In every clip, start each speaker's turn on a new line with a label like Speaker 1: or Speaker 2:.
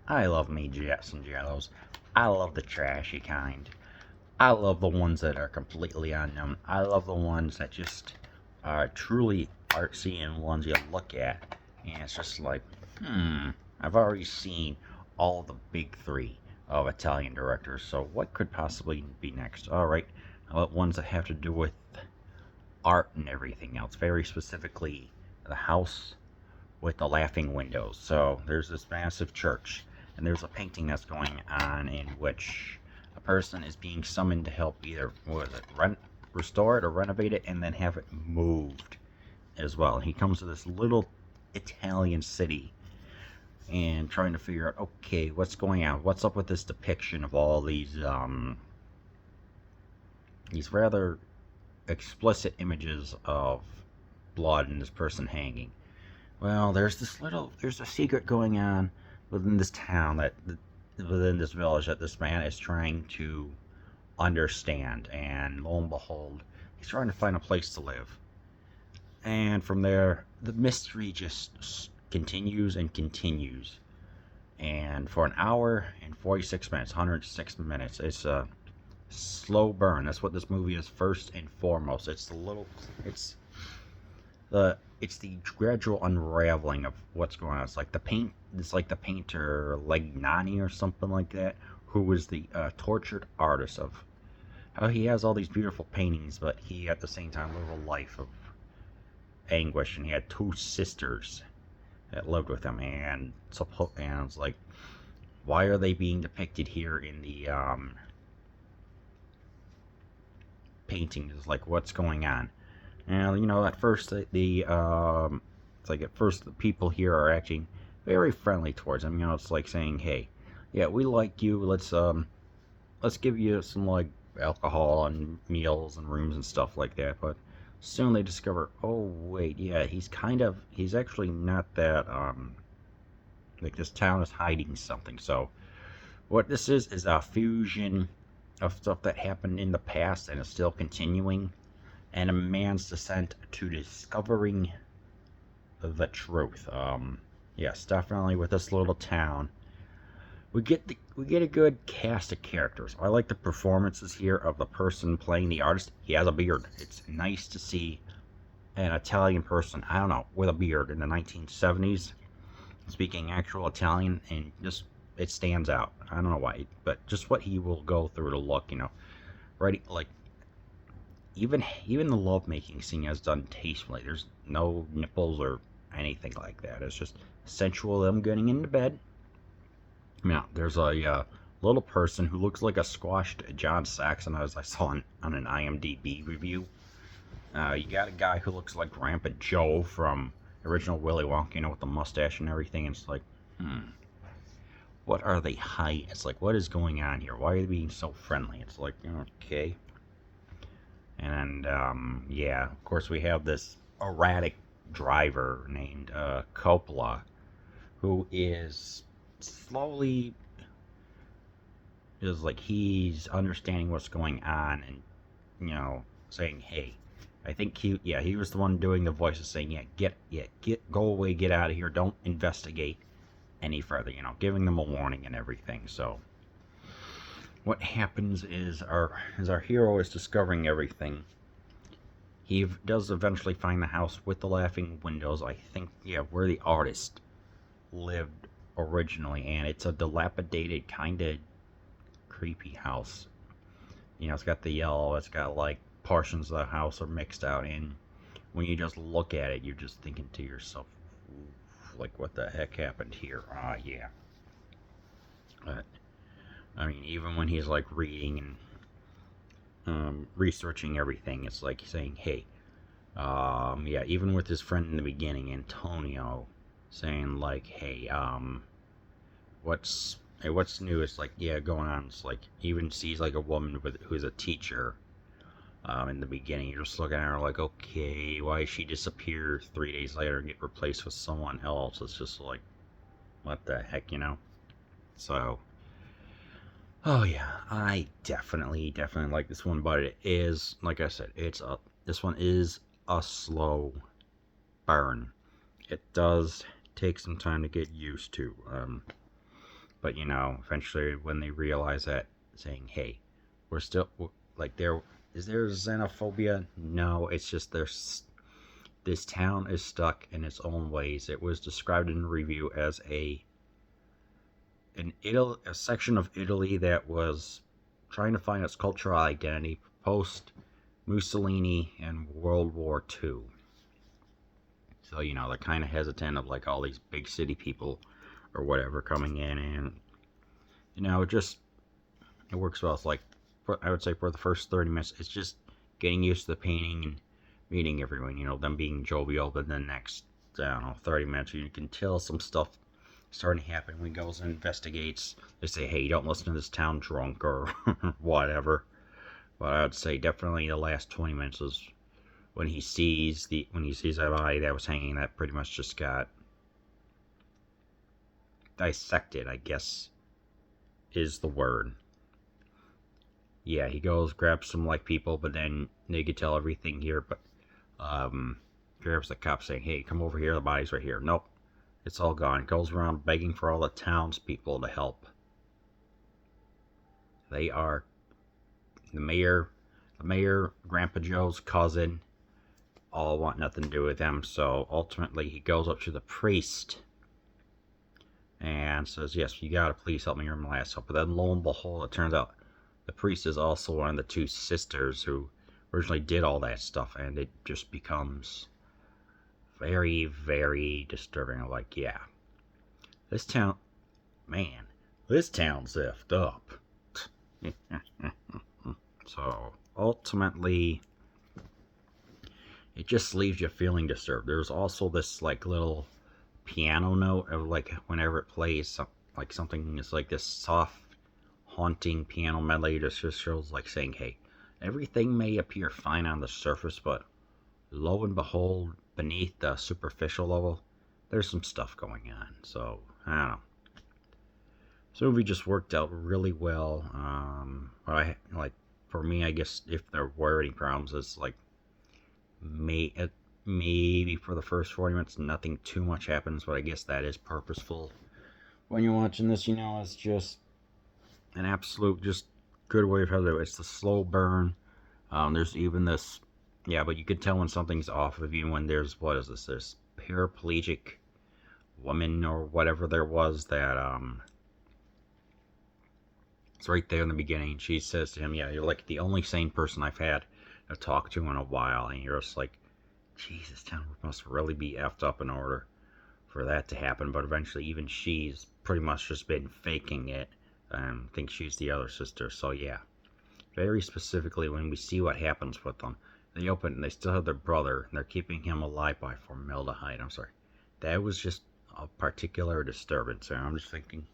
Speaker 1: I love me Jets and Jellos. I love the trashy kind. I love the ones that are completely unknown. I love the ones that just are truly artsy and ones you look at and it's just like, I've already seen all the big three of Italian directors, so what could possibly be next? Alright, how about ones that have to do with art and everything else, very specifically the house with the laughing windows. So there's this massive church, and there's a painting that's going on in which a person is being summoned to help either restore it or renovate it, and then have it moved as well. And he comes to this little Italian city and trying to figure out, okay, what's going on? What's up with this depiction of all these rather explicit images of blood and this person hanging? Well, there's a secret going on within this town within this village that this man is trying to understand, and lo and behold, he's trying to find a place to live. And from there, the mystery just continues and continues. And for an hour and 46 minutes, 106 minutes, it's a slow burn. That's what this movie is first and foremost. It's the gradual unraveling of what's going on. It's like the painter Legnani or something like that, who was the tortured artist of how he has all these beautiful paintings, but he at the same time lived a life of anguish, and he had two sisters that lived with him, and it's like, why are they being depicted here in the paintings? Like, what's going on? And at first it's like at first the people here are acting very friendly towards him. It's like saying, "Hey, yeah, we like you. Let's give you some like alcohol and meals and rooms and stuff like that." But soon they discover, oh wait, yeah, he's actually not that like this town is hiding something. So what this is a fusion of stuff that happened in the past and is still continuing, and a man's descent to discovering the truth. Yes, definitely with this little town, we get a good cast of characters. I like the performances here of the person playing the artist. He has a beard. It's nice to see an Italian person, I don't know, with a beard in the 1970s, speaking actual Italian, and just it stands out. I don't know why, but just what he will go through to look, right, like even the lovemaking scene is done tastefully. There's no nipples or anything like that. It's just sensual them getting into bed. Now, there's a little person who looks like a squashed John Saxon, as I saw on an IMDb review. You got a guy who looks like Grandpa Joe from original Willy Wonka, with the mustache and everything. And it's like, what are they hiding? It's like, what is going on here? Why are they being so friendly? It's like, okay. And yeah, of course we have this erratic driver named Coppola, who is slowly is like he's understanding what's going on, and saying, hey, I think he was the one doing the voices, saying, go away, get out of here, don't investigate any further, giving them a warning and everything. So what happens is our hero is discovering everything. He does eventually find the house with the laughing windows. I think, where the artist lived originally, and it's a dilapidated, kind of creepy house. It's got the yellow. It's got like portions of the house are mixed out, and when you just look at it, you're just thinking to yourself, like, what the heck happened here? Yeah. But I mean, even when he's like reading and researching everything, it's like saying, hey, yeah, even with his friend in the beginning, Antonio, saying like, hey, what's new? It's like, yeah, going on. It's like, even sees like a woman who's a teacher. In the beginning, you're just looking at her like, okay, why did she disappear 3 days later and get replaced with someone else? It's just like, what the heck, So, oh yeah, I definitely like this one, but it is, like I said, this one is a slow burn. It does take some time to get used to. But eventually when they realize that, saying, "Hey, we're still like there." Is there xenophobia? No, it's just this town is stuck in its own ways. It was described in a review as a section of Italy that was trying to find its cultural identity post Mussolini and World War II. So they're kind of hesitant of like all these big city people or whatever coming in, and it works well. It's like I would say for the first 30 minutes, it's just getting used to the painting and meeting everyone. Them being jovial, but then next, I don't know, 30 minutes, you can tell some stuff starting to happen. When he goes and investigates, they say, "Hey, don't listen to this town drunk," or whatever. But I would say definitely the last 20 minutes is when he sees that body that was hanging, that pretty much just got dissected, I guess is the word. Yeah, he goes, grabs some like people, but then they could tell everything here, but grabs the cop saying, "Hey, come over here, the body's right here." Nope, it's all gone. Goes around begging for all the townspeople to help. They are the mayor, Grandpa Joe's cousin, all want nothing to do with him. So ultimately, he goes up to the priest and says, "Yes, you gotta please help me. You're my last hope." But then lo and behold, it turns out the priest is also one of the two sisters who originally did all that stuff, and it just becomes very, very disturbing. Like, yeah, this town, man, this town's effed up. So ultimately, it just leaves you feeling disturbed. There's also this like little piano note of like whenever it plays, like something is like this soft, haunting piano melody that just shows like saying, "Hey, everything may appear fine on the surface, but lo and behold, beneath the superficial level, there's some stuff going on." So I don't know. This movie just worked out really well. But I like for me, I guess if there were any problems, it's like maybe for the first 40 minutes, nothing too much happens, but I guess that is purposeful. When you're watching this, it's just an absolute, just good way of how to do it. It's the slow burn. There's even this, yeah, but you can tell when something's off of you when there's, what is this paraplegic woman or whatever there was that, it's right there in the beginning. She says to him, "Yeah, you're like the only sane person I've had to talk to in a while," and you're just like, Jesus, town must really be effed up in order for that to happen. But eventually, even she's pretty much just been faking it. I think she's the other sister. So yeah, very specifically, when we see what happens with them, they open and they still have their brother, and they're keeping him alive by formaldehyde. I'm sorry, that was just a particular disturbance, and I'm just thinking,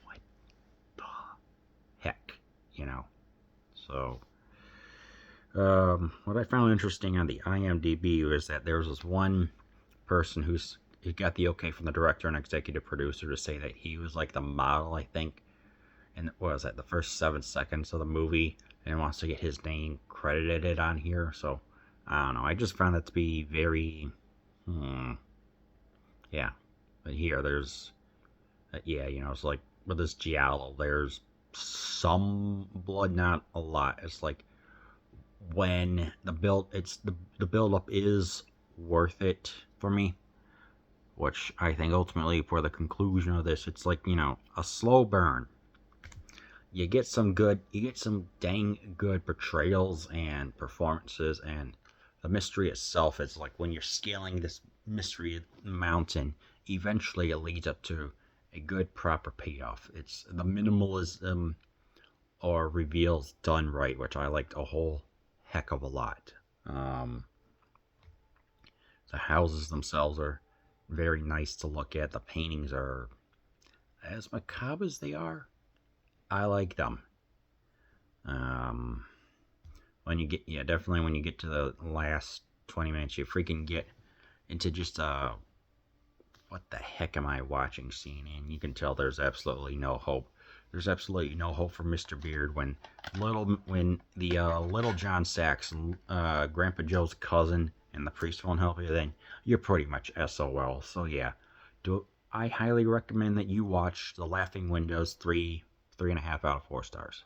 Speaker 1: what the heck, So. What I found interesting on the IMDb was that there was this one person he got the okay from the director and executive producer to say that he was like the model, I think, and what was that, the first 7 seconds of the movie, and wants to get his name credited on here. So I don't know. I just found that to be very, yeah. But here, there's, yeah, it's like with this giallo, there's some blood, not a lot. It's like when the build up is worth it for me, which I think ultimately for the conclusion of this, it's like a slow burn. You get some dang good portrayals and performances, and the mystery itself is like when you're scaling this mystery mountain, eventually it leads up to a good proper payoff. It's the minimalism or reveals done right, which I liked a whole heck of a lot. The houses themselves are very nice to look at. The paintings are as macabre as they are. I like them. When you get, yeah, definitely when you get to the last 20 minutes, you freaking get into just what the heck am I watching scene, and you can tell there's absolutely no hope. There's absolutely no hope for Mr. Beard when the little John Saxon, Grandpa Joe's cousin, and the priest won't help you. Then you're pretty much SOL. So yeah, I highly recommend that you watch The Laughing Windows 3, 3.5 out of 4 stars.